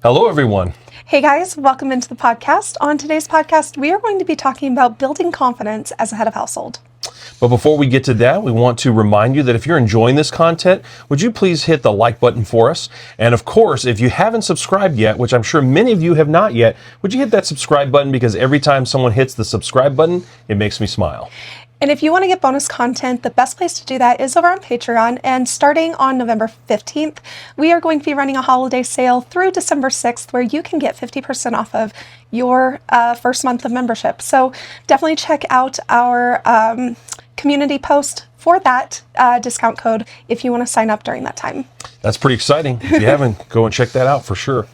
Hello, everyone. Hey guys, welcome into the podcast. On today's podcast, we are going to be talking about building confidence as a head of household. But before we get to that, we want to remind you that if you're enjoying this content, would you please hit the like button for us? And of course, if you haven't subscribed yet, which I'm sure many of you have not yet, would you hit that subscribe button? Because every time someone hits the subscribe button, it makes me smile. And if you want to get bonus content, the best place to do that is over on Patreon. And starting on November 15th, we are going to be running a holiday sale through December 6th where you can get 50% off of your first month of membership. So definitely check out our community post for that discount code if you want to sign up during that time. That's pretty exciting. If you haven't, go and check that out for sure.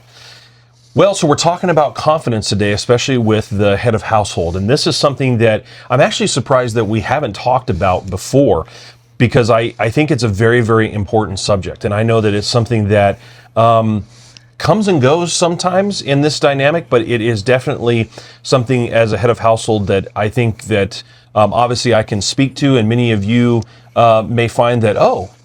Well, so we're talking about confidence today, especially with the head of household. And this is something that I'm actually surprised that we haven't talked about before, because I think it's a very, very important subject. And I know that it's something that comes and goes sometimes in this dynamic, but it is definitely something as a head of household that I think that obviously I can speak to, and many of you may find that,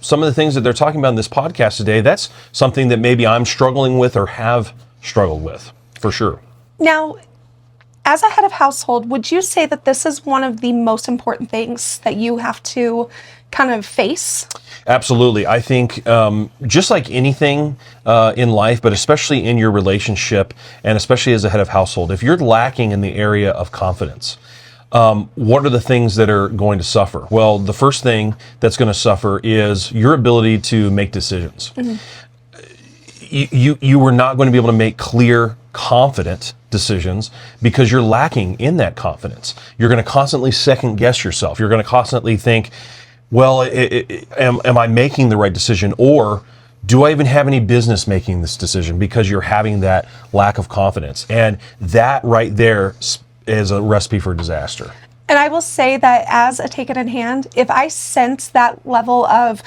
some of the things that they're talking about in this podcast today, that's something that maybe I'm struggling with or have struggled with, for sure. Now, as a head of household, would you say that this is one of the most important things that you have to kind of face? Absolutely. I think just like anything in life, but especially in your relationship, and especially as a head of household, if you're lacking in the area of confidence, what are the things that are going to suffer? Well, the first thing that's going to suffer is your ability to make decisions. Mm-hmm. You are not going to be able to make clear, confident decisions because you're lacking in that confidence. You're going to constantly second guess yourself. You're going to constantly think, well, am I making the right decision? Or do I even have any business making this decision? Because you're having that lack of confidence. And that right there is a recipe for disaster. And I will say that as a take it in hand, if I sense that level of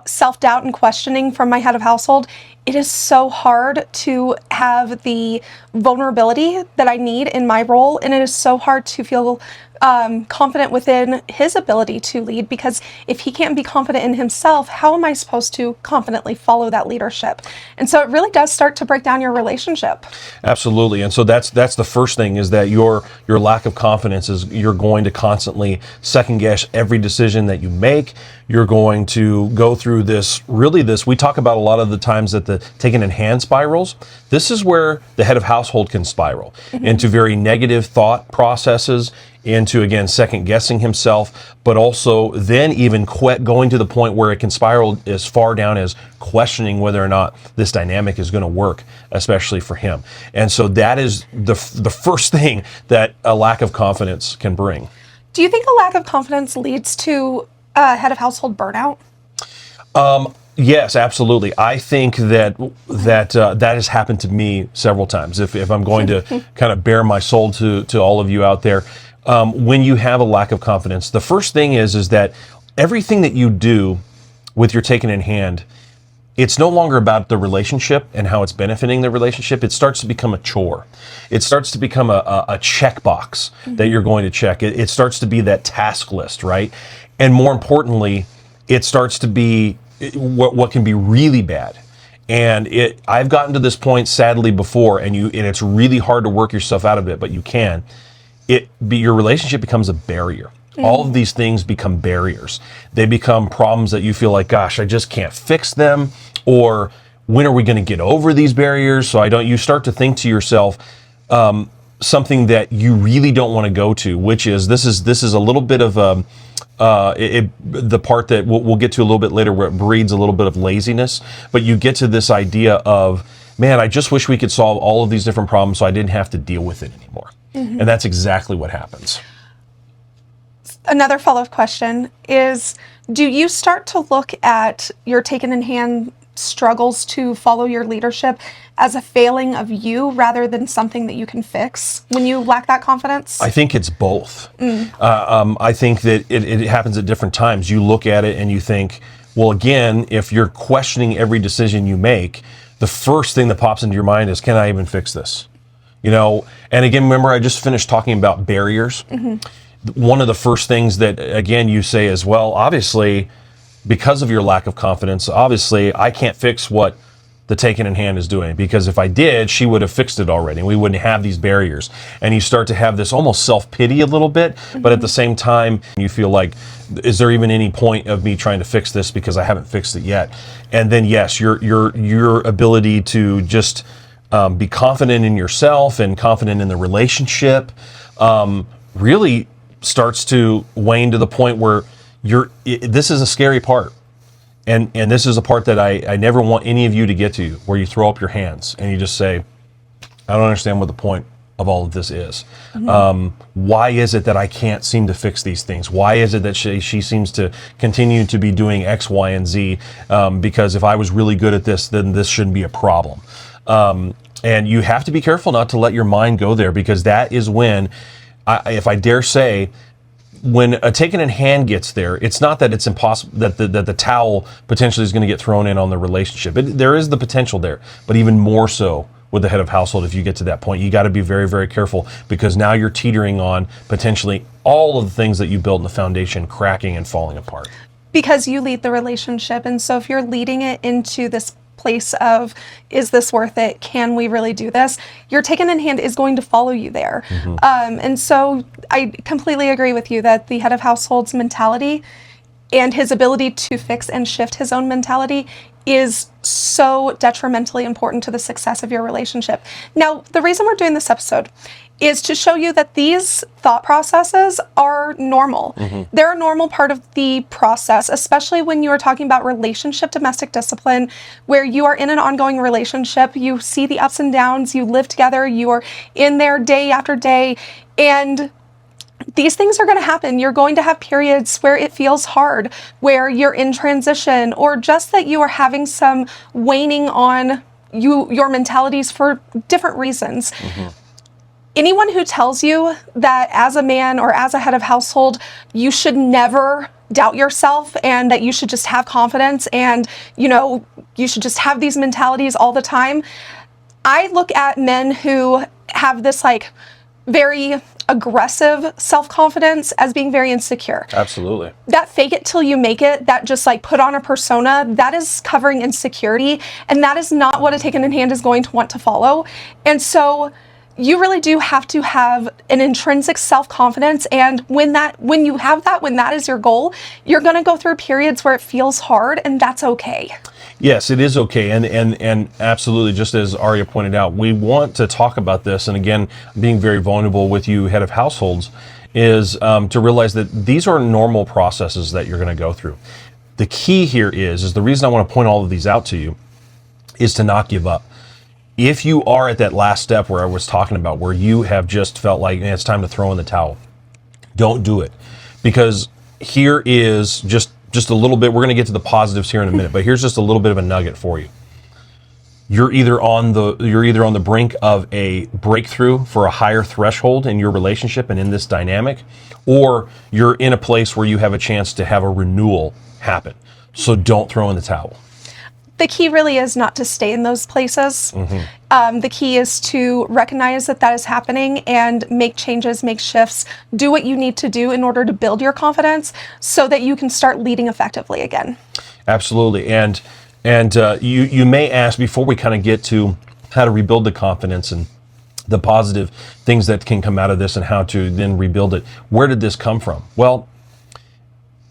self-doubt and questioning from my head of household, it is so hard to have the vulnerability that I need in my role. And it is so hard to feel confident within his ability to lead, because if he can't be confident in himself, how am I supposed to confidently follow that leadership? And so it really does start to break down your relationship. Absolutely. And so that's the first thing, is that your lack of confidence is you're going to constantly second guess every decision that you make. You're going to go through we talk about a lot of the times that the taking in hand spirals. This is where the head of household can spiral into very negative thought processes, into, again, second guessing himself, but also then even going to the point where it can spiral as far down as questioning whether or not this dynamic is going to work, especially for him. And so that is the first thing that a lack of confidence can bring. Do you think a lack of confidence leads to head of household burnout? Yes, absolutely. I think that has happened to me several times. If I'm going to kind of bare my soul to all of you out there, when you have a lack of confidence, the first thing is that everything that you do with your taken in hand, it's no longer about the relationship and how it's benefiting the relationship. It starts to become a chore. It starts to become a checkbox that you're going to check. It starts to be that task list, right? And more importantly, it starts to be what can be really bad. And I've gotten to this point sadly before, and it's really hard to work yourself out of it, but you can. Your relationship becomes a barrier. All of these things become barriers. They become problems that you feel like, gosh, I just can't fix them, or when are we going to get over these barriers? So you start to think to yourself something that you really don't want to go to, which is this is a little bit of the part that we'll get to a little bit later, where it breeds a little bit of laziness. But you get to this idea of, man, I just wish we could solve all of these different problems so I didn't have to deal with it anymore. And that's exactly what happens. Another follow-up question is, do you start to look at your taken in hand struggles to follow your leadership as a failing of you rather than something that you can fix when you lack that confidence? I think it's both. I think that it happens at different times. You look at it and you think, well, again, if you're questioning every decision you make, the first thing that pops into your mind is, can I even fix this? And again, remember, I just finished talking about barriers. One of the first things that, again, you say is, well, obviously, because of your lack of confidence, obviously, I can't fix what the taken in hand is doing, because if I did, she would have fixed it already and we wouldn't have these barriers. And you start to have this almost self-pity a little bit, but at the same time you feel like, is there even any point of me trying to fix this because I haven't fixed it yet? And then yes, your ability to just be confident in yourself and confident in the relationship really starts to wane to the point where this is a scary part. And this is a part that I never want any of you to get to, where you throw up your hands and you just say, I don't understand what the point of all of this is. Why is it that I can't seem to fix these things? Why is it that she seems to continue to be doing X, Y, and Z? Because if I was really good at this, then this shouldn't be a problem. And you have to be careful not to let your mind go there, because that is when, if I dare say, when a taken in hand gets there, it's not that it's impossible that the towel potentially is going to get thrown in on the relationship. There is the potential there, but even more so with the head of household. If you get to that point, you got to be very, very careful, because now you're teetering on potentially all of the things that you built in the foundation cracking and falling apart. Because you lead the relationship, and so if you're leading it into this place of, is this worth it? Can we really do this? Your taken in hand is going to follow you there. And so I completely agree with you that the head of household's mentality and his ability to fix and shift his own mentality is so detrimentally important to the success of your relationship. Now, the reason we're doing this episode is to show you that these thought processes are normal. They're a normal part of the process, especially when you are talking about relationship domestic discipline, where you are in an ongoing relationship, you see the ups and downs, you live together, you are in there day after day, and these things are going to happen. You're going to have periods where it feels hard, where you're in transition, or just that you are having some waning on your mentalities for different reasons. Anyone who tells you that as a man or as a head of household, you should never doubt yourself and that you should just have confidence and, you should just have these mentalities all the time. I look at men who have this very aggressive self-confidence as being very insecure. Absolutely. That fake it till you make it, that just put on a persona, that is covering insecurity, and that is not what a taken in hand is going to want to follow. And so you really do have to have an intrinsic self-confidence, and when that is your goal, you're going to go through periods where it feels hard, and that's okay. Yes, it is okay, and absolutely, just as Aria pointed out, we want to talk about this, and again, being very vulnerable with you, head of households, is to realize that these are normal processes that you're going to go through. The key here is the reason I want to point all of these out to you is to not give up. If you are at that last step where I was talking about, where you have just felt like it's time to throw in the towel, don't do it. Because here is just a little bit, we're going to get to the positives here in a minute, but here's just a little bit of a nugget for you. You're either on the brink of a breakthrough for a higher threshold in your relationship and in this dynamic, or you're in a place where you have a chance to have a renewal happen. So don't throw in the towel. The key really is not to stay in those places. The key is to recognize that is happening and make changes, make shifts, do what you need to do in order to build your confidence so that you can start leading effectively again. Absolutely. And you may ask, before we kind of get to how to rebuild the confidence and the positive things that can come out of this and how to then rebuild it, where did this come from? Well,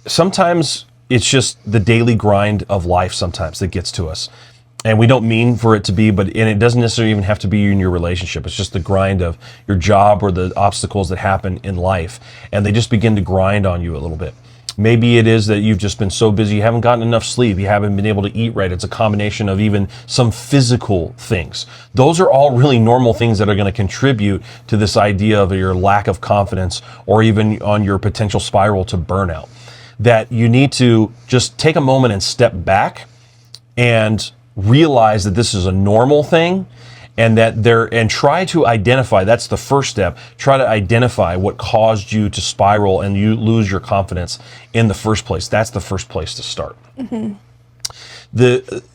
sometimes it's just the daily grind of life sometimes that gets to us. And we don't mean for it to be, and it doesn't necessarily even have to be in your relationship. It's just the grind of your job or the obstacles that happen in life. And they just begin to grind on you a little bit. Maybe it is that you've just been so busy, you haven't gotten enough sleep, you haven't been able to eat right. It's a combination of even some physical things. Those are all really normal things that are going to contribute to this idea of your lack of confidence, or even on your potential spiral to burnout. That you need to just take a moment and step back and realize that this is a normal thing, and try to identify, that's the first step, try to identify what caused you to spiral and you lose your confidence in the first place. That's the first place to start.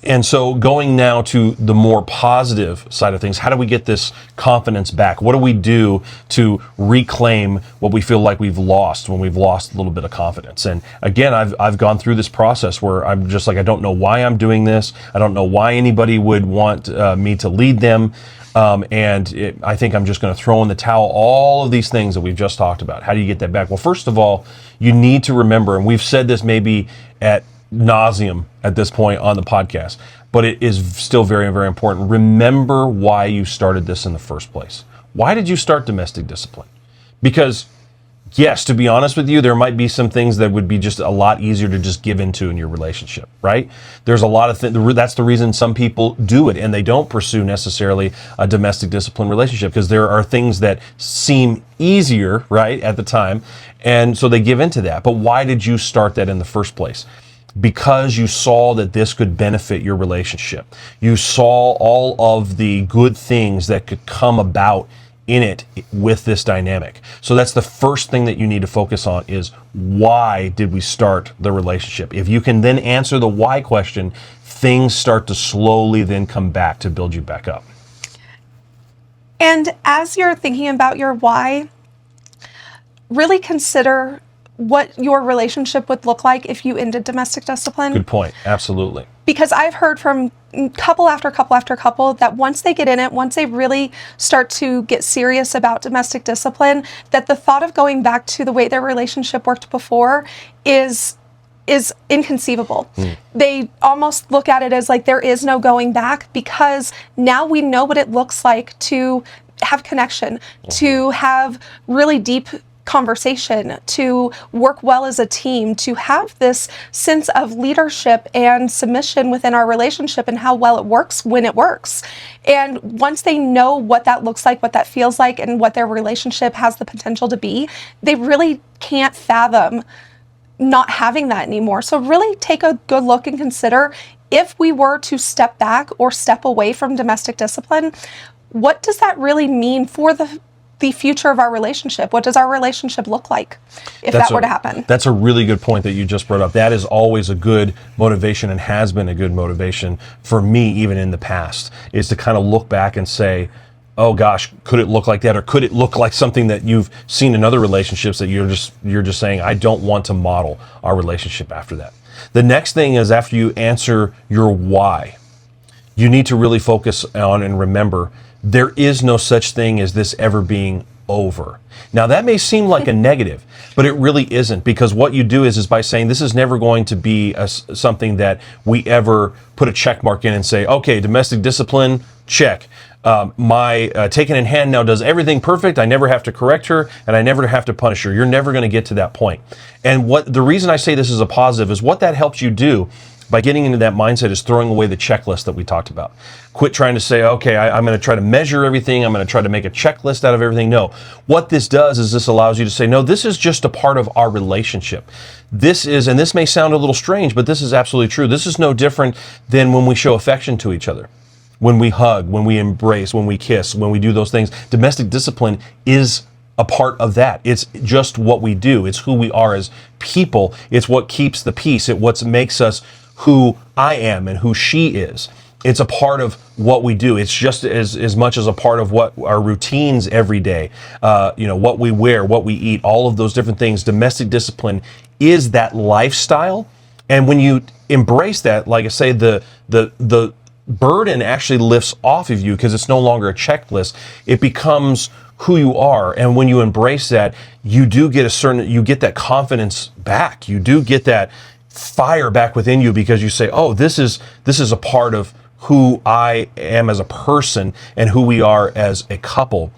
And so going now to the more positive side of things, how do we get this confidence back? What do we do to reclaim what we feel like we've lost when we've lost a little bit of confidence? And again, I've gone through this process where I'm just like, I don't know why I'm doing this. I don't know why anybody would want me to lead them. I think I'm just going to throw in the towel, all of these things that we've just talked about. How do you get that back? Well, first of all, you need to remember, and we've said this maybe at nauseum at this point on the podcast, but it is still very, very important. Remember why you started this in the first place. Why did you start domestic discipline? Because yes, to be honest with you, there might be some things that would be just a lot easier to just give into in your relationship, right? There's a lot of things. That's the reason some people do it and they don't pursue necessarily a domestic discipline relationship, because there are things that seem easier, right, at the time. And so they give into that. But why did you start that in the first place? Because you saw that this could benefit your relationship. You saw all of the good things that could come about in it with this dynamic. So that's the first thing that you need to focus on, is why did we start the relationship? If you can then answer the why question, things start to slowly then come back to build you back up. And as you're thinking about your why, really consider what your relationship would look like if you ended domestic discipline. Good point. Absolutely. Because I've heard from couple after couple after couple that once they get in it, once they really start to get serious about domestic discipline, that the thought of going back to the way their relationship worked before is inconceivable. They almost look at it as like there is no going back, because now we know what it looks like to have connection, to have really deep conversation, to work well as a team, to have this sense of leadership and submission within our relationship, and how well it works when it works. And once they know what that looks like, what that feels like, and what their relationship has the potential to be, they really can't fathom not having that anymore. So really take a good look and consider, if we were to step back or step away from domestic discipline, what does that really mean for the future of our relationship? What does our relationship look like if that were to happen? That's a really good point that you just brought up. That is always a good motivation, and has been a good motivation for me even in the past, is to kind of look back and say, oh gosh, could it look like that? Or could it look like something that you've seen in other relationships that you're just saying, I don't want to model our relationship after that. The next thing is, after you answer your why, you need to really focus on and remember, there is no such thing as this ever being over. Now that may seem like a negative, but it really isn't, because what you do is by saying this is never going to be something that we ever put a check mark in and say, okay, domestic discipline, check. My taken in hand now does everything perfect. I never have to correct her, and I never have to punish her. You're never going to get to that point. And what the reason I say this is a positive is what that helps you do by getting into that mindset is throwing away the checklist that we talked about. Quit trying to say, okay, I'm going to try to measure everything. I'm going to try to make a checklist out of everything. No, what this does is this allows you to say, no, this is just a part of our relationship. This is, and this may sound a little strange, but this is absolutely true. This is no different than when we show affection to each other. When we hug, when we embrace, when we kiss, when we do those things. Domestic discipline is a part of that. It's just what we do. It's who we are as people. It's what keeps the peace. It's what makes us who I am and who she is. It's a part of what we do. It's just as much as a part of what our routines every day, what we wear, what we eat, all of those different things. Domestic discipline is that lifestyle. And when you embrace that, like I say, the burden actually lifts off of you, because it's no longer a checklist. It becomes who you are. And when you embrace that, you do get you get that confidence back. You do get that fire back within you, because you say, oh, this is a part of who I am as a person and who we are as a couple.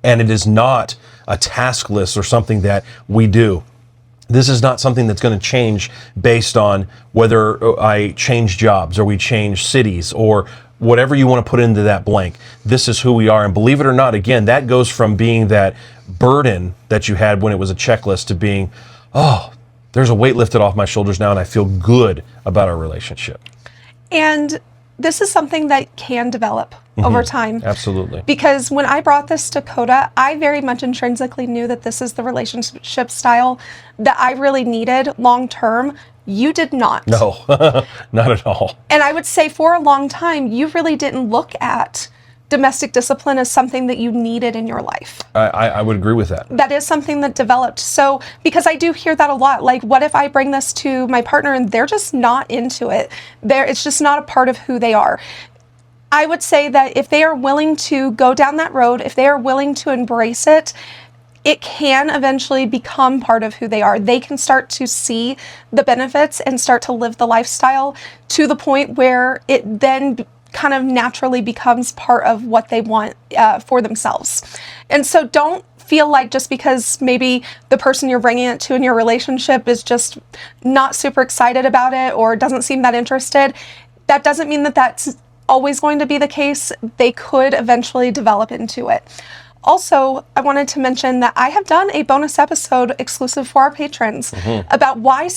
And it is not a task list or something that we do. This is not something that's going to change based on whether I change jobs or we change cities or whatever you want to put into that blank. This is who we are. And believe it or not, again, that goes from being that burden that you had when it was a checklist to being, oh, there's a weight lifted off my shoulders now, and I feel good about our relationship. And this is something that can develop over time. Absolutely. Because when I brought this to Coda, I very much intrinsically knew that this is the relationship style that I really needed long term You did not. No, not at all. And I would say for a long time, you really didn't look at domestic discipline as something that you needed in your life. I would agree with that. That is something that developed. So, because I do hear that a lot, like, what if I bring this to my partner and they're just not into it? It's just not a part of who they are. I would say that if they are willing to go down that road, if they are willing to embrace it, it can eventually become part of who they are. They can start to see the benefits and start to live the lifestyle to the point where it then kind of naturally becomes part of what they want for themselves. And so don't feel like just because maybe the person you're bringing it to in your relationship is just not super excited about it or doesn't seem that interested, that doesn't mean that that's always going to be the case. They could eventually develop into it. Also, I wanted to mention that I have done a bonus episode exclusive for our patrons about why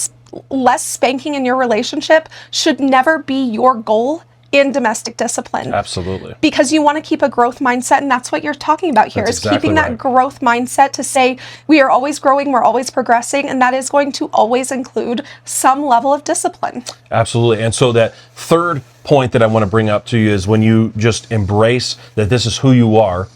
less spanking in your relationship should never be your goal in domestic discipline. Absolutely. Because you want to keep a growth mindset, and that's what you're talking about here, That's is exactly keeping that right. growth mindset to say we are always growing, we're always progressing, and that is going to always include some level of discipline. Absolutely. And so that third point that I want to bring up to you is when you just embrace that this is who you are,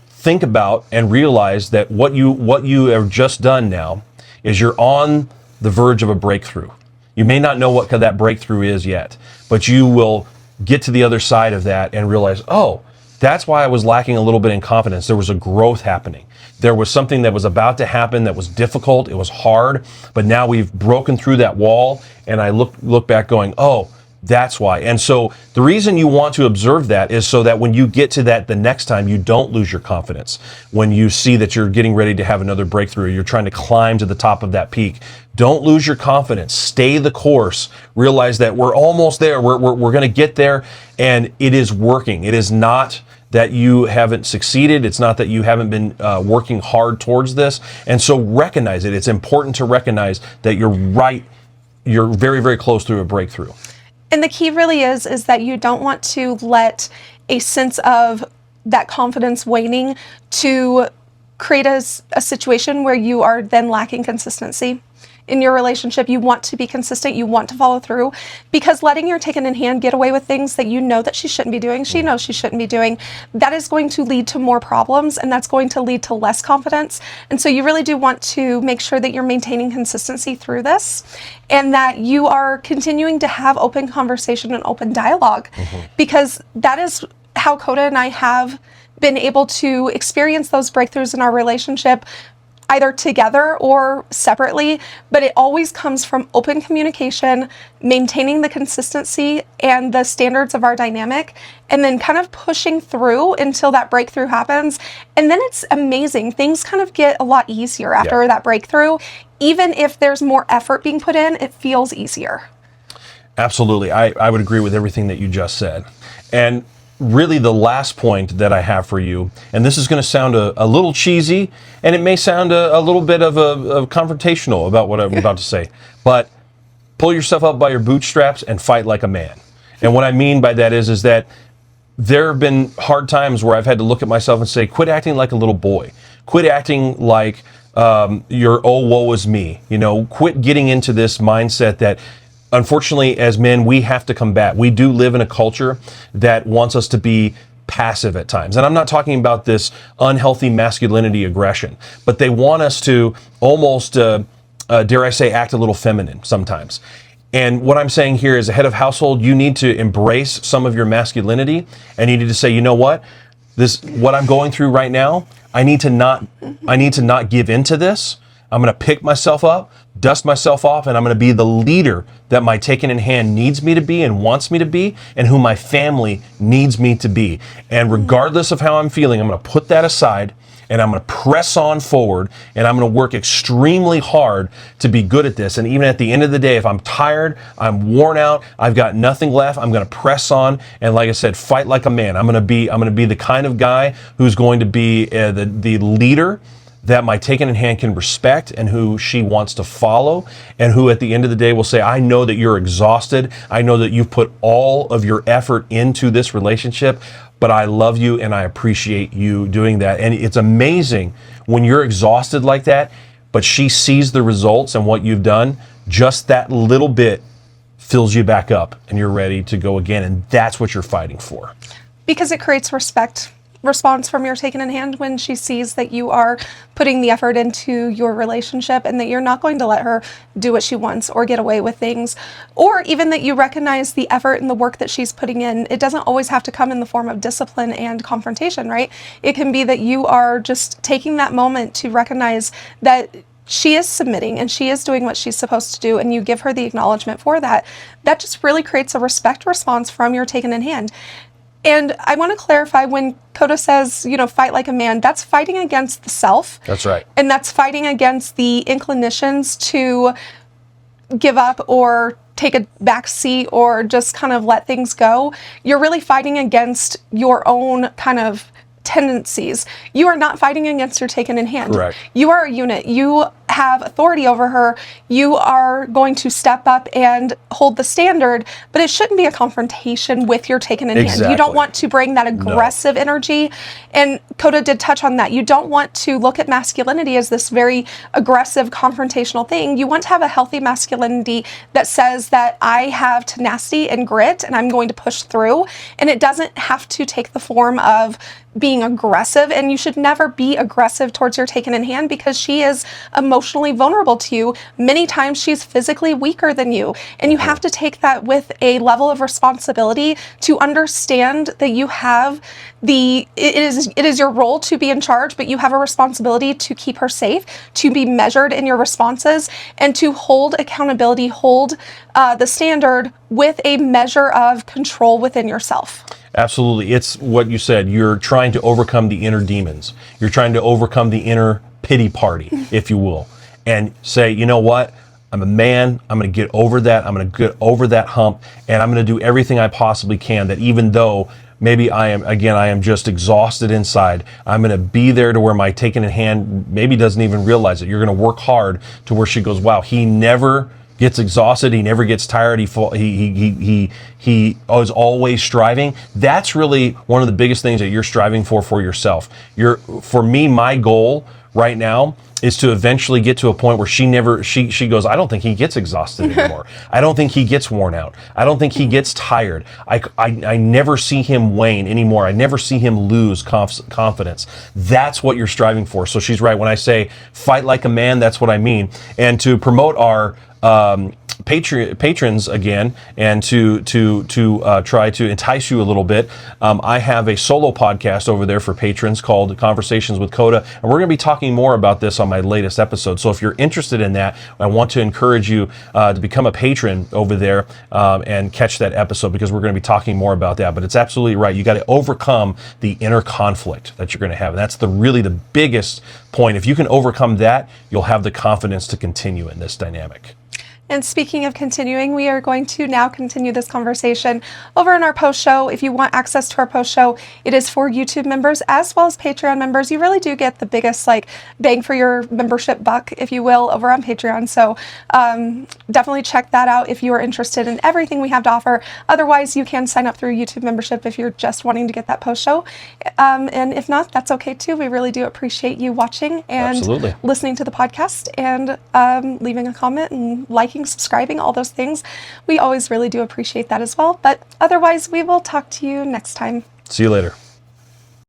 think about and realize that what you have just done now is you're on the verge of a breakthrough. You may not know what that breakthrough is yet, but you will get to the other side of that and realize, oh, that's why I was lacking a little bit in confidence. There was a growth happening. There was something that was about to happen that was difficult. It was hard, but now we've broken through that wall. And I look back going, oh, that's why. And so the reason you want to observe that is so that when you get to that the next time, you don't lose your confidence. When you see that you're getting ready to have another breakthrough, you're trying to climb to the top of that peak, don't lose your confidence. Stay the course. Realize that we're almost there. We're going to get there, and it is working. It is not that you haven't succeeded. It's not that you haven't been working hard towards this. And so recognize it. It's important to recognize that you're right. You're very, very close to a breakthrough. And the key really is that you don't want to let a sense of that confidence waning to create a situation where you are then lacking consistency in your relationship. You want to be consistent. You want to follow through, because letting your taken in hand get away with things that you know that she shouldn't be doing, she knows she shouldn't be doing, that is going to lead to more problems, and that's going to lead to less confidence. And so you really do want to make sure that you're maintaining consistency through this, and that you are continuing to have open conversation and open dialogue, because that is how Coda and I have been able to experience those breakthroughs in our relationship, either together or separately, but it always comes from open communication, maintaining the consistency and the standards of our dynamic, and then kind of pushing through until that breakthrough happens. And then it's amazing. Things kind of get a lot easier after that breakthrough. Even if there's more effort being put in, it feels easier. Absolutely. I would agree with everything that you just said. And really the last point that I have for you, and this is going to sound a little cheesy, and it may sound a little bit of confrontational about what I'm about to say, but pull yourself up by your bootstraps and fight like a man. And what I mean by that is that there have been hard times where I've had to look at myself and say, quit acting like a little boy. Quit acting like you're, oh, woe is me. Quit getting into this mindset that, unfortunately, as men, we have to combat. We do live in a culture that wants us to be passive at times. And I'm not talking about this unhealthy masculinity aggression, but they want us to almost, dare I say, act a little feminine sometimes. And what I'm saying here is, a head of household, you need to embrace some of your masculinity, and you need to say, you know what? What I'm going through right now, I need to not give into this. I'm going to pick myself up, dust myself off, and I'm going to be the leader that my taken in hand needs me to be and wants me to be, and who my family needs me to be. And regardless of how I'm feeling, I'm going to put that aside, and I'm going to press on forward, and I'm going to work extremely hard to be good at this. And even at the end of the day, if I'm tired, I'm worn out, I've got nothing left, I'm going to press on, and like I said, fight like a man. I'm going to be the kind of guy who's going to be the leader that my taken in hand can respect, and who she wants to follow, and who at the end of the day will say, I know that you're exhausted. I know that you've put all of your effort into this relationship, but I love you and I appreciate you doing that. And it's amazing when you're exhausted like that, but she sees the results and what you've done. just that little bit fills you back up and you're ready to go again. And that's what you're fighting for. Because it creates response from your taken in hand when she sees that you are putting the effort into your relationship and that you're not going to let her do what she wants or get away with things, or even that you recognize the effort and the work that she's putting in. It doesn't always have to come in the form of discipline and confrontation, right? It can be that you are just taking that moment to recognize that she is submitting and she is doing what she's supposed to do, and you give her the acknowledgement for that. That just really creates a respect response from your taken in hand. And I want to clarify, when Coda says, fight like a man, that's fighting against the self. That's right. And that's fighting against the inclinations to give up or take a back seat or just kind of let things go. You're really fighting against your own kind of tendencies. You are not fighting against your taken in hand. Correct. You are a unit. You have authority over her. You are going to step up and hold the standard, but it shouldn't be a confrontation with your taken in hand. You don't want to bring that aggressive energy. And Coda did touch on that. You don't want to look at masculinity as this very aggressive, confrontational thing. You want to have a healthy masculinity that says that I have tenacity and grit and I'm going to push through. And it doesn't have to take the form of being aggressive, and you should never be aggressive towards your taken in hand because she is emotionally vulnerable to you. Many times she's physically weaker than you, and you have to take that with a level of responsibility to understand that you have it is your role to be in charge, but you have a responsibility to keep her safe, to be measured in your responses, and to hold accountability, hold the standard with a measure of control within yourself. Absolutely. It's what you said. You're trying to overcome the inner demons. You're trying to overcome the inner pity party, if you will, and say, you know what? I'm a man. I'm going to get over that. I'm going to get over that hump, and I'm going to do everything I possibly can, that even though maybe I am just exhausted inside, I'm going to be there to where my taken in hand maybe doesn't even realize it. You're going to work hard to where she goes, wow, he never gets exhausted. He never gets tired. He is always striving. That's really one of the biggest things that you're striving for yourself. For me, my goal right now is to eventually get to a point where she goes, I don't think he gets exhausted anymore. I don't think he gets worn out. I don't think he gets tired. I never see him wane anymore. I never see him lose confidence. That's what you're striving for. So she's right. When I say fight like a man, that's what I mean. And to promote our patrons again, and to try to entice you a little bit, I have a solo podcast over there for patrons called Conversations with Coda, and we're going to be talking more about this on my latest episode. So if you're interested in that, I want to encourage you to become a patron over there and catch that episode, because we're going to be talking more about that. But it's absolutely right. You got to overcome the inner conflict that you're going to have, and that's really the biggest point. If you can overcome that, you'll have the confidence to continue in this dynamic. And speaking of continuing, we are going to now continue this conversation over in our post show. If you want access to our post show, it is for YouTube members as well as Patreon members. You really do get the biggest bang for your membership buck, if you will, over on Patreon. So definitely check that out if you are interested in everything we have to offer. Otherwise, you can sign up through YouTube membership if you're just wanting to get that post show. And if not, that's okay too. We really do appreciate you watching and listening to the podcast, and leaving a comment and liking, subscribing, all those things. We always really do appreciate that as well. But otherwise, we will talk to you next time. See you later.